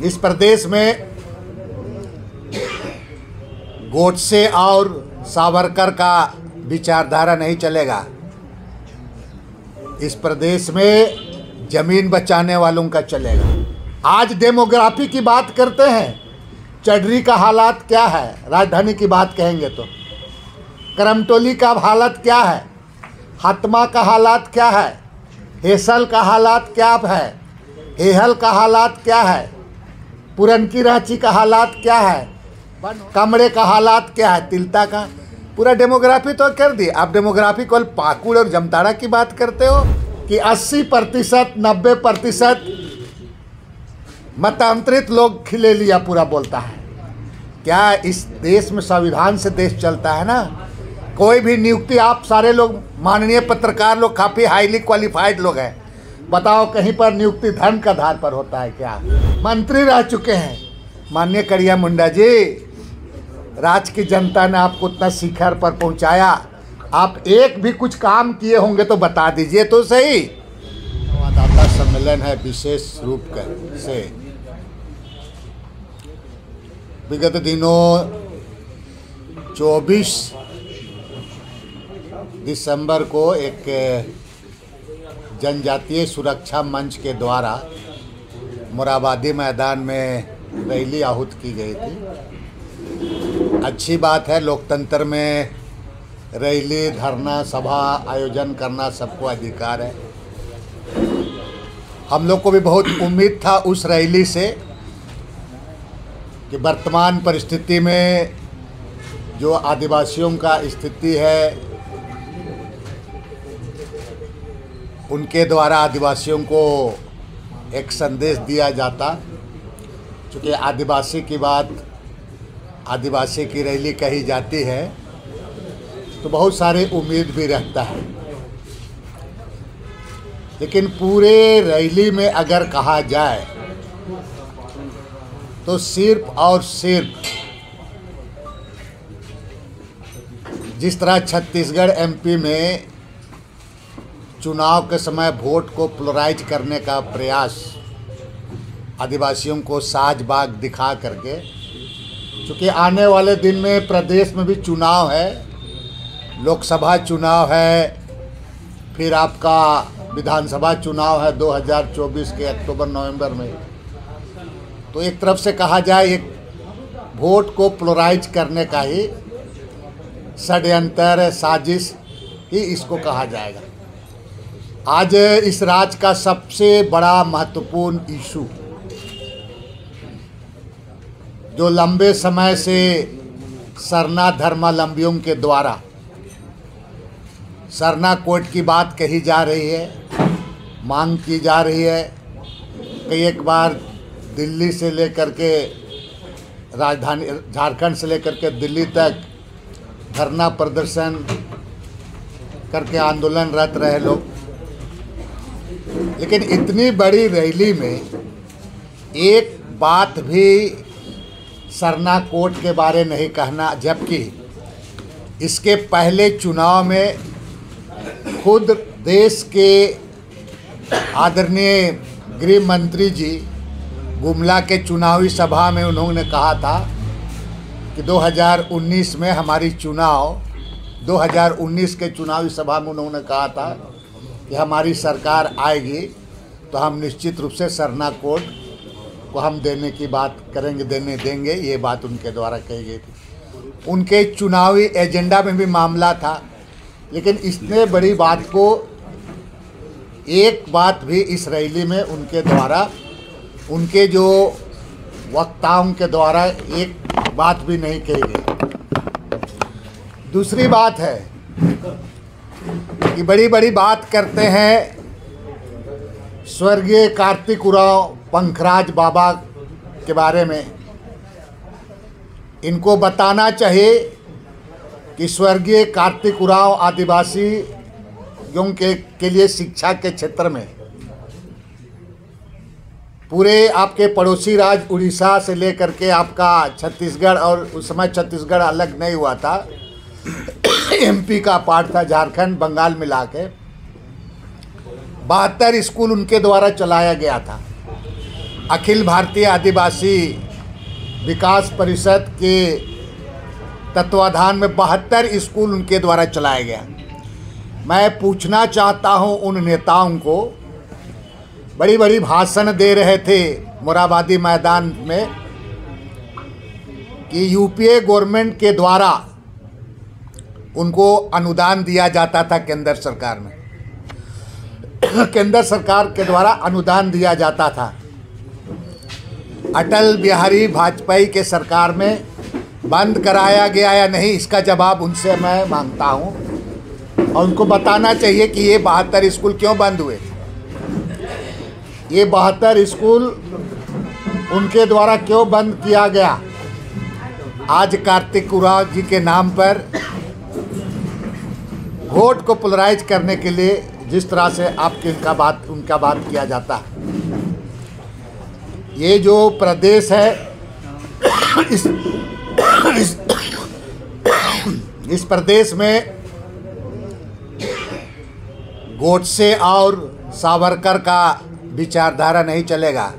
इस प्रदेश में गोडसे और सावरकर का विचारधारा नहीं चलेगा। इस प्रदेश में जमीन बचाने वालों का चलेगा। आज डेमोग्राफी की बात करते हैं, चडरी का हालात क्या है, राजधानी की बात कहेंगे तो करमटोली का हालत क्या है, हतमा का हालात क्या है, हेसल का हालात क्या है, हेहल का हालात क्या है, पुरनकी रांची का हालात क्या है, कमरे का हालात क्या है, तिलता का। पूरा डेमोग्राफी तो कर दी। आप डेमोग्राफी केवल पाकुड़ और जमताड़ा की बात करते हो कि 80% 90% मतांतरित लोग खिले लिया पूरा बोलता है। क्या इस देश में संविधान से देश चलता है ना? कोई भी नियुक्ति, आप सारे लोग माननीय पत्रकार लोग काफ़ी हाईली क्वालिफाइड लोग हैं, बताओ कहीं पर नियुक्ति धर्म के आधार पर होता है क्या? मंत्री रह चुके हैं माननीय करिया मुंडा जी, राज्य की जनता ने आपको उतना शिखर पर पहुंचाया, आप एक भी कुछ काम किए होंगे तो बता दीजिए तो सही। संवाददाता सम्मेलन है विशेष रूप से। विगत दिनों 24 दिसंबर को एक जनजातीय सुरक्षा मंच के द्वारा मोराबादी मैदान में रैली आहूत की गई थी। अच्छी बात है, लोकतंत्र में रैली, धरना, सभा आयोजन करना सबको अधिकार है। हम लोग को भी बहुत उम्मीद था उस रैली से कि वर्तमान परिस्थिति में जो आदिवासियों का स्थिति है, उनके द्वारा आदिवासियों को एक संदेश दिया जाता। चूँकि आदिवासी की बात, आदिवासी की रैली कही जाती है तो बहुत सारे उम्मीद भी रहता है। लेकिन पूरे रैली में अगर कहा जाए तो सिर्फ और सिर्फ जिस तरह छत्तीसगढ़ एमपी में चुनाव के समय वोट को पोलराइज करने का प्रयास आदिवासियों को साज-बाज दिखा करके, क्योंकि आने वाले दिन में प्रदेश में भी चुनाव है, लोकसभा चुनाव है, फिर आपका विधानसभा चुनाव है 2024 के अक्टूबर-नवंबर में। तो एक तरफ से कहा जाए एक वोट को पोलराइज करने का ही षड्यंत्र, साजिश ही इसको कहा जाएगा। आज इस राज्य का सबसे बड़ा महत्वपूर्ण इशू जो लंबे समय से सरना धर्मावलंबियों के द्वारा सरना कोड की बात कही जा रही है, मांग की जा रही है। कई एक बार दिल्ली से लेकर के राजधानी झारखंड से लेकर के दिल्ली तक धरना प्रदर्शन करके आंदोलनरत रहे लोग। लेकिन इतनी बड़ी रैली में एक बात भी सरना कोड के बारे नहीं कहना, जबकि इसके पहले चुनाव में खुद देश के आदरणीय गृह मंत्री जी गुमला के चुनावी सभा में उन्होंने कहा था कि 2019 में हमारी चुनाव 2019 के चुनावी सभा में उन्होंने कहा था कि हमारी सरकार आएगी तो हम निश्चित रूप से सरना कोड को हम देने की बात करेंगे, देंगे, ये बात उनके द्वारा कही गई थी। उनके चुनावी एजेंडा में भी मामला था। लेकिन इतने बड़ी बात को एक बात भी इस रैली में उनके द्वारा, उनके जो वक्ताओं के द्वारा एक बात भी नहीं कही गई। दूसरी बात है कि बड़ी बड़ी बात करते हैं स्वर्गीय कार्तिक उरांव पंखराज बाबा के बारे में। इनको बताना चाहिए कि स्वर्गीय कार्तिक उरांव आदिवासियों के लिए शिक्षा के क्षेत्र में पूरे आपके पड़ोसी राज्य उड़ीसा से लेकर के आपका छत्तीसगढ़, और उस समय छत्तीसगढ़ अलग नहीं हुआ था, एमपी का पार्ट था, झारखंड बंगाल मिला के 72 स्कूल उनके द्वारा चलाया गया था। अखिल भारतीय आदिवासी विकास परिषद के तत्वाधान में 72 स्कूल उनके द्वारा चलाया गया। मैं पूछना चाहता हूं उन नेताओं को, बड़ी बड़ी भाषण दे रहे थे मोराबादी मैदान में कि यूपीए गवर्नमेंट के द्वारा उनको अनुदान दिया जाता था। केंद्र सरकार में केंद्र सरकार के द्वारा अनुदान दिया जाता था। अटल बिहारी वाजपेयी के सरकार में बंद कराया गया या नहीं, इसका जवाब उनसे मैं मांगता हूं और उनको बताना चाहिए कि ये 72 स्कूल क्यों बंद हुए। ये 72 स्कूल उनके द्वारा क्यों बंद किया गया। आज कार्तिक उरांव जी के नाम पर वोट को पोलराइज करने के लिए जिस तरह से आपके उनका बात किया जाता है, ये जो प्रदेश है इस प्रदेश में गोडसे और सावरकर का विचारधारा नहीं चलेगा।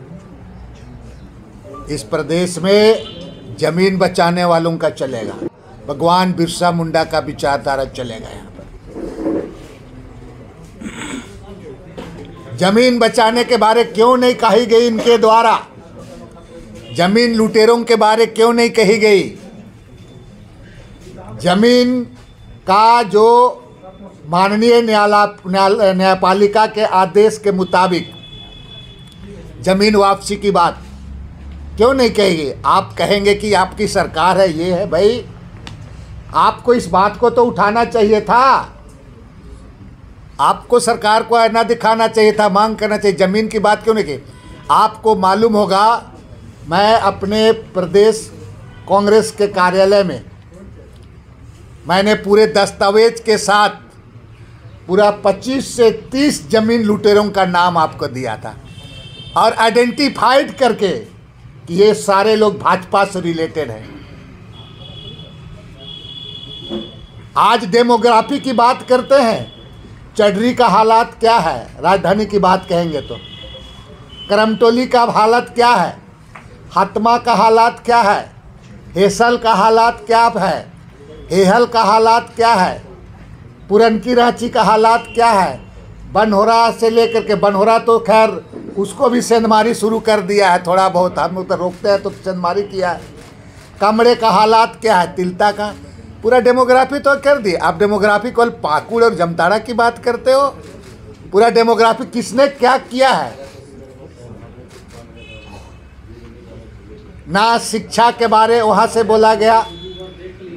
इस प्रदेश में जमीन बचाने वालों का चलेगा, भगवान बिरसा मुंडा का विचारधारा चलेगा। यहाँ पर जमीन बचाने के बारे क्यों नहीं कही गई इनके द्वारा, जमीन लुटेरों के बारे क्यों नहीं कही गई। जमीन का जो माननीय न्यायपालिका के आदेश के मुताबिक जमीन वापसी की बात क्यों नहीं कहेगी। आप कहेंगे कि आपकी सरकार है, ये है भाई, आपको इस बात को तो उठाना चाहिए था, आपको सरकार को ना दिखाना चाहिए था, मांग करना चाहिए। जमीन की बात क्यों नहीं की। आपको मालूम होगा, मैं अपने प्रदेश कांग्रेस के कार्यालय में मैंने पूरे दस्तावेज के साथ पूरा 25 से 30 जमीन लुटेरों का नाम आपको दिया था और आइडेंटिफाइड करके कि ये सारे लोग भाजपा से रिलेटेड हैं। आज डेमोग्राफी की बात करते हैं, चडरी का हालात क्या है, राजधानी की बात कहेंगे तो करमटोली का हालत क्या है, हतमा का हालात क्या है, हेसल का हालात क्या है, हेहल का हालात क्या है, पुरनकी रांची का हालात क्या है, बनहोरा से लेकर के, बनहोरा तो खैर उसको भी सेंधमारी शुरू कर दिया है, थोड़ा बहुत हम उधर रोकते हैं तो सेंधमारी किया है। कमरे का हालात क्या है, तिलता का, पूरा डेमोग्राफी तो कर दी। आप डेमोग्राफी को पाकुड़ और जमताड़ा की बात करते हो, पूरा डेमोग्राफी किसने क्या किया है। ना शिक्षा के बारे वहाँ से बोला गया,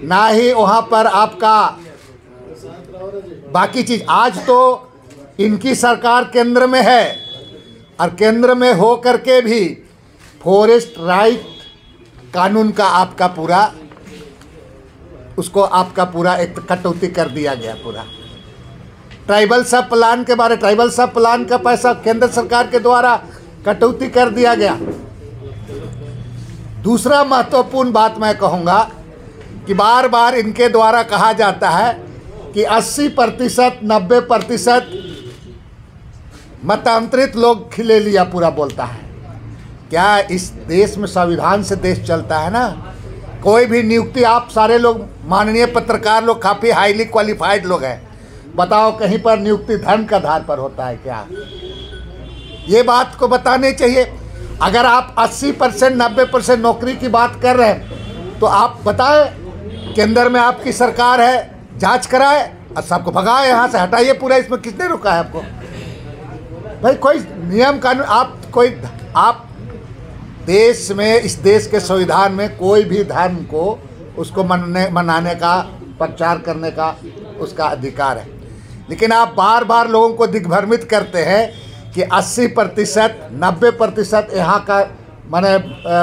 ना ही वहाँ पर आपका बाकी चीज़। आज तो इनकी सरकार केंद्र में है और केंद्र में हो करके भी फॉरेस्ट राइट कानून का आपका पूरा उसको आपका पूरा एक कटौती कर दिया गया। पूरा ट्राइबल सब प्लान के बारे, ट्राइबल सब प्लान का पैसा केंद्र सरकार के द्वारा कटौती कर दिया गया। दूसरा महत्वपूर्ण बात मैं कहूँगा कि बार बार इनके द्वारा कहा जाता है कि 80% 90% मतांतरित लोग ले लिया, पूरा बोलता है। क्या इस देश में संविधान से देश चलता है ना। कोई भी नियुक्ति आप सारे लोग माननीय पत्रकार लोग काफ़ी हाईली क्वालिफाइड लोग हैं, बताओ कहीं पर नियुक्ति धर्म के आधार पर होता है क्या। ये बात को बताने चाहिए। अगर आप 80% 90% नौकरी की बात कर रहे हैं तो आप बताएं, केंद्र में आपकी सरकार है, जांच कराए और सबको भगाए, यहाँ से हटाइए पूरा। इसमें किसने रोका है आपको भाई। कोई नियम कानून आप देश में, इस देश के संविधान में कोई भी धर्म को उसको मनाने का, प्रचार करने का उसका अधिकार है। लेकिन आप बार बार लोगों को दिग्भ्रमित करते हैं कि 80% 90% यहाँ का माने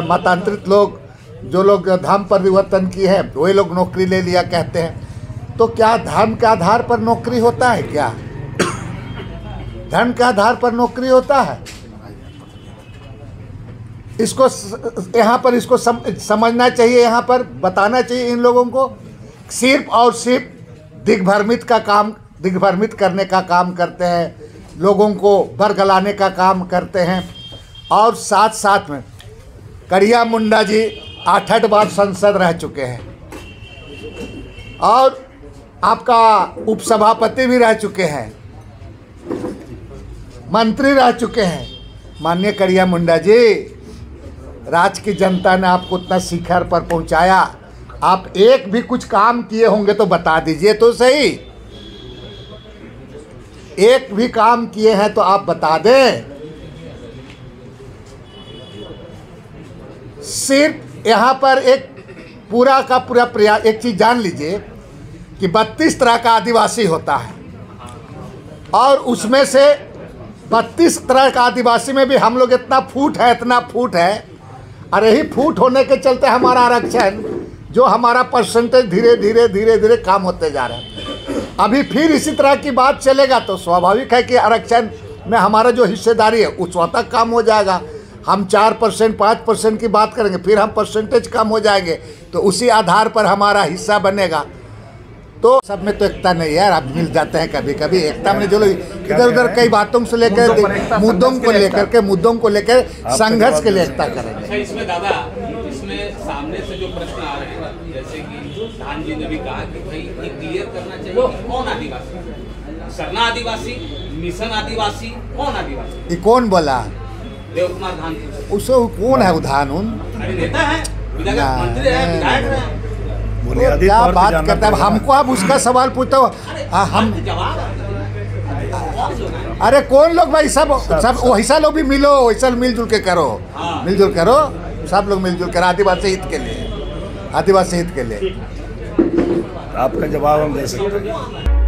मतांतरित लोग, जो लोग धर्म परिवर्तन किए हैं वही लोग नौकरी ले लिया कहते हैं। तो क्या धर्म के आधार पर नौकरी होता है क्या? धर्म के आधार पर नौकरी होता है? इसको यहाँ पर इसको समझना चाहिए, यहाँ पर बताना चाहिए इन लोगों को। सिर्फ और सिर्फ दिग्भ्रमित करने का काम करते हैं, लोगों को बरगलाने का काम करते हैं और साथ साथ में करिया मुंडा जी 8 बार संसद रह चुके हैं और आपका उपसभापति भी रह चुके हैं, मंत्री रह चुके हैं। माननीय करिया मुंडा जी, राज्य की जनता ने आपको उतना शिखर पर पहुंचाया, आप एक भी कुछ काम किए होंगे तो बता दीजिए तो सही। एक भी काम किए हैं तो आप बता दें। सिर्फ यहाँ पर एक पूरा का पूरा प्रयास, एक चीज़ जान लीजिए कि 32 तरह का आदिवासी होता है और उसमें से 32 तरह का आदिवासी में भी हम लोग इतना फूट है और यही फूट होने के चलते हमारा आरक्षण, जो हमारा परसेंटेज धीरे धीरे कम होते जा रहे हैं। अभी फिर इसी तरह की बात चलेगा तो स्वाभाविक है कि आरक्षण में हमारा जो हिस्सेदारी है उस वक्त तक कम हो जाएगा। हम 4% 5% की बात करेंगे, फिर हम परसेंटेज कम हो जाएंगे, तो उसी आधार पर हमारा हिस्सा बनेगा। तो सब में तो एकता नहीं है यार, आप मिल जाते हैं कभी कभी। एकता में जो लोग इधर उधर कई बातों से लेकर मुद्दों को लेकर संघर्ष के लिए एकता करेंगे। इसमें दादा, इसमें सामने से जो प्रश्न आ रहे हैं, जैसे कि धान जी ने भी कहा कि भाई ये क्लियर करना चाहिए कि कौन आदिवासी, सरना आदिवासी, मिशन आदिवासी, कौन आदिवासी? ये कौन बोला? देव कुमार धान। उसको कौन है उधान? नेता है, मंत्री है, विधायक है। क्या बात करता है? हमको आप उसका सवाल पूछते हो। हम अरे कौन लोग भाई, सब वैसा लोग भी मिलो, वैसा मिलजुल के करो, मिलजुल करो, सब लोग मिलजुल कर आदिवासी हित के लिए, आदिवासी हित के लिए। आपका जवाब हम दे सकते हैं।